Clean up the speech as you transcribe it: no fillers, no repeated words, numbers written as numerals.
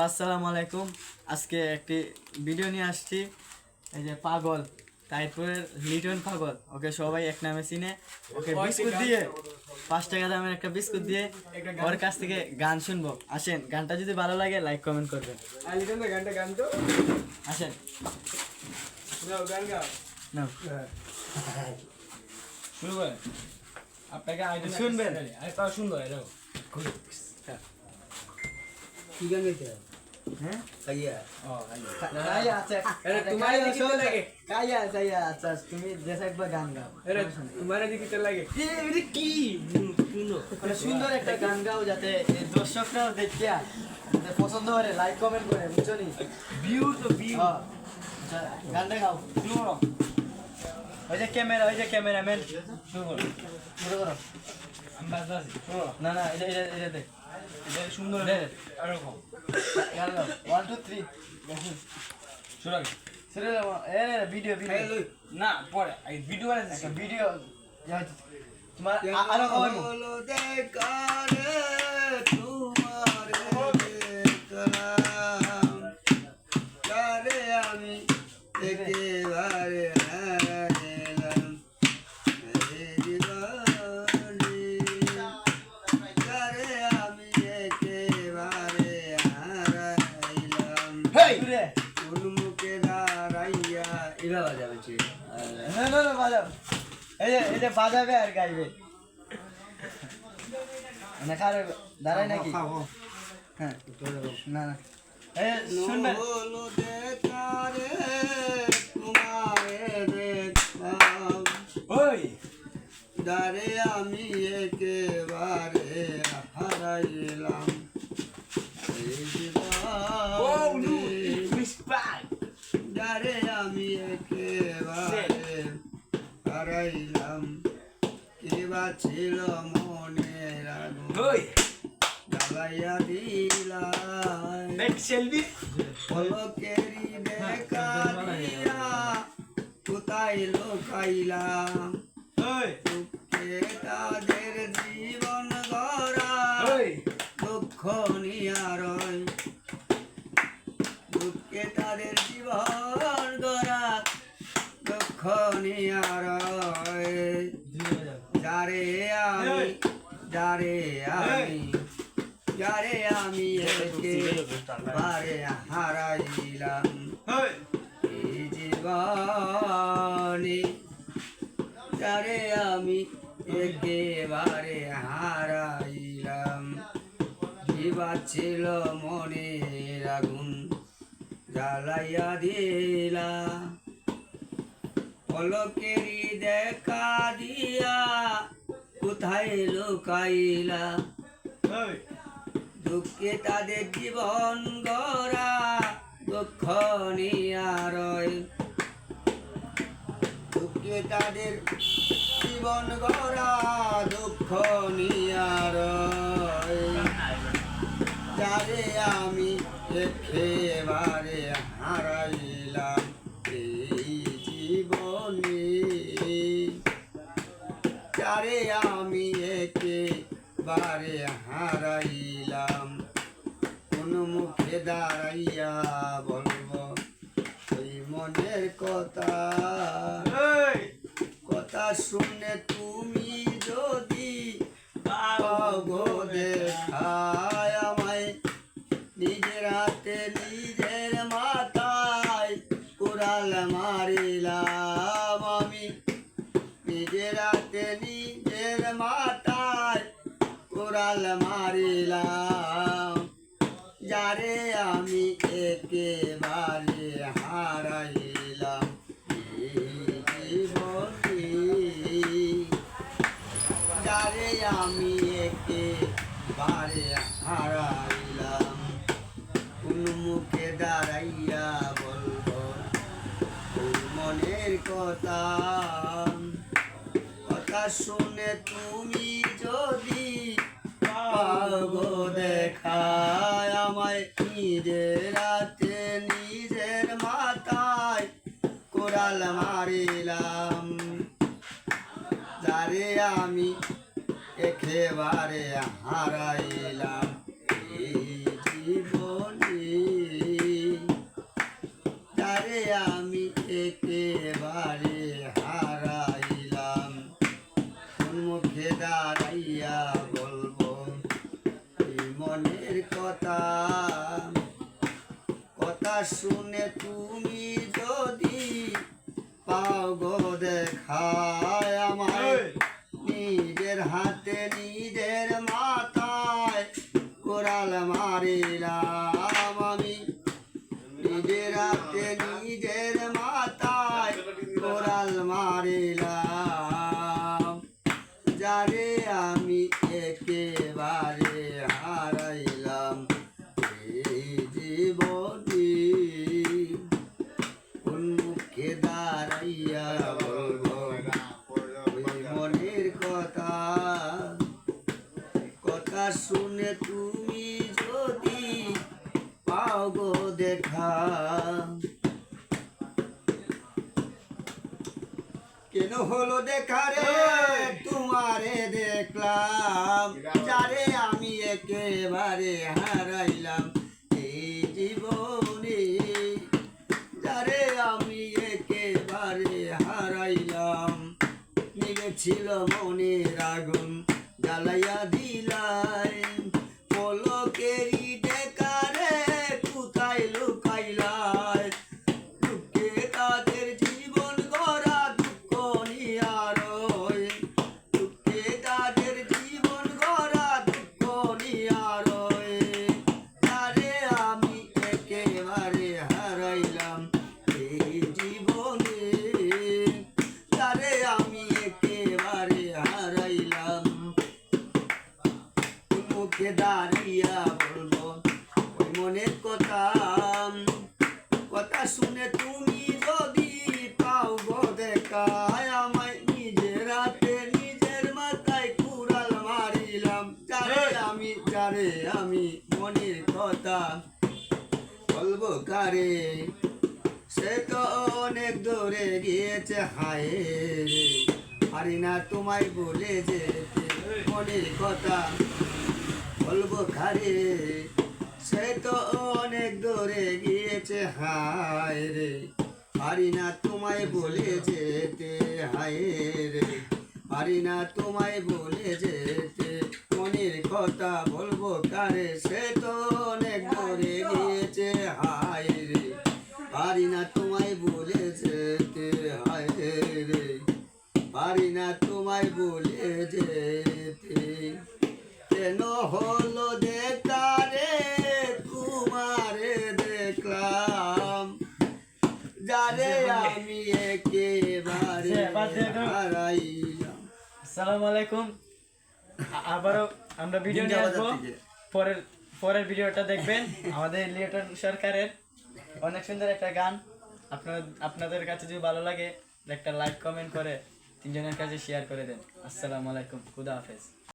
আসসালামু আলাইকুম। আজকে একটি ভিডিও নিয়ে আসছি। এই যে পাগল তাইপুরের লিটন পাগল, ওকে সবাই এক নামে চিনে। ওকে বিস্কুট দিয়ে 5 টাকা দামের একটা বিস্কুট দিয়ে ওর কাছ থেকে গান শুনবো। আসেন, গানটা যদি ভালো লাগে লাইক কমেন্ট করবেন। আসেন নাও শুরু করে আপনাকে শুনবেন। আরেকটা সুন্দর কি গান গাইতে হ্যাঁ কাইয়া কাইয়া আচ্ছা আরে তোমার দিকে তো লাগে কাইয়া কাইয়া আচ্ছা তুমি যে একবার গান গাও। আরে তোমার দিকে তো লাগে এটা কি মানে সুন্দর একটা গান গাও যাতে এই দর্শকরাও দেখিয়া যাতে পছন্দ করে, লাইক কমেন্ট করে, বুঝছো নি? ভিউ তো ভিউ আচ্ছা গানটা গাও, শুরু করো। ওই যে ক্যামেরাম্যান শুরু করো, শুরু করো। আমি বাজতে আছি শুরু করো। না এটা দে, এটা সুন্দর দে এরকম গান গাও 1 2 3 শুরু আগে শুরু করো। ভিডিও না পরে এই ভিডিও বানাচ্ছি একটা ভিডিও তোমার আরো কমাবো। হলো দেখারে তোমার দেখলাম তারে আমি একেবারে হারাইলাম এই জীবনে তারে আমি একেবারে হারাইলাম রে কোন মুখে দাঁড়াইয়া এরা বাজাবে না বাজাও। এই যে বাজাবে আর গাইবে না, কারো দাঁড়ায় নাকি? হ্যাঁ না শুনবেন। হলো দেখারে তোমারে দেখলাম ওই দারে আমি একেবারে হারাইলাম এই জীবনে যারে আমি একেবারে হারাইলাম কেবা ছিল মনের আগুন ওই জ্বালাইয়া দিলাম সেলফি পলকেরি দেখা দিয়া কোথায় লোকাইলাম ওই দুঃখে তাদের জীবন গড়া ওই দুঃখ নিয়ারয় দুঃখে তাদের জীবন গড়া দুঃখ নিয়ারয় যারে আমি একেবারে হারাইলাম ওই এই জীবনে যারে আমি একেবারে হারাইলাম জীবা ছিল মনের আগুন জ্বালাইয়া দিলা পলকেরি দেখা দিয়া কোথায় লুকাইলা ওই দুঃখে তাদের জীবন গড়া দুঃখ নিয়ারয় দুঃখে তাদের জীবন গড়া দুঃখ নিয়ারয় যারে আমি একেবারে হারাইলাম এই জীবনে যারে আমি একেবারে হারাইলাম কোন মুখে দাঁড়াইয়া বলবো ওই মনের কথা কথা শুনে তুমি যদি পাগো দেখায় আমায় নিজের হাতে নিজের মাথায় কুড়াল মারিলাম আমি নিজের হাতে নিজের মাথায় কুড়াল মারিলাম যারে আমি একেবারে হারাইলাম এই জীবনে যারে আমি একেবারে হারাইলাম কোন মুখে দাঁড়াইয়া বলবো ওই মনের কথা কথা শুনে তুমি যদি পাগো দেখায় আমায় নিজের রাতে নিজের মাথায় কোড়াল মারিলাম যারে আমি একেবারে হারাইলাম এই জীবনে কথা কথা শুনে তুমি যদি পাও গো দেখায় আমায় নিজের হাতে নিজের মাথায় কোরাল মারিলাম আমি নিজের হাতে নিজের মাথায় কোরাল মারিলাম যারে আমি একেবারে হারাইলাম এই জীবনে উন্মুখে দাঁড়াইয়া বলবো ওই মনের কথা কথা শুনে তুমি যদি পাও গো দেখা কেন হলো দেখা রে তোমারে দেখলাম যারে আমি একেবারে হারাইলাম এই জীবনে যারে আমি একেবারে হারাইলাম নিভেছিল মনের আগুন জ্বালাইয়া দিলাই পলকেরই দেখারে কোথায় লুকাইলাই দুঃখে তাদের জীবন গড়া দুঃখ নিয়ারই দুঃখে তাদের জীবন গড়া দুঃখ নিয়ারই তারে আমি একেবারে হারাইলাম এই জীবনে তারে আমি একেবারে হারাইলাম মুখে দাঁড়িয়া বলবো ওই মনের কথা কথা শুনে তুমি যদি পাও গো দেখায় আমায় নিজের হাতে নিজের মাথায় কুড়াল মারিলাম যারে আমি মনের কথা বলবো কারে সে তো অনেক দূরে গিয়েছে হায় রে পারি না তোমায় বলে যেতে মনের কথা বলবো কারে সে তো অনেক দূরে গিয়েছে হায় রে পারি না তোমায় বলে যেতে হায় রে পারি না তোমায় বলে যেতে মনের কথা বলবো কারে সে তো অনেক দূরে গিয়েছে হায় রে পারি না তোমায় বলে যেতে হায় রে পারি না তোমায় বলে যেতে কেন হলো দেখা রে তোমারে দেখলাম যারে আমি একেবারে হারাইলাম আসসালামু আলাইকুম আবারও আমরা ভিডিও নিয়ে আসবো পরের ভিডিওটা দেখবেন আমাদের লিটন সরকারের অনেক সুন্দর একটা গান আপনাদের কাছে যদি ভালো লাগে একটা লাইক কমেন্ট করে তিনজনের কাছে শেয়ার করে দেন আসসালামু আলাইকুম খুদা হাফেজ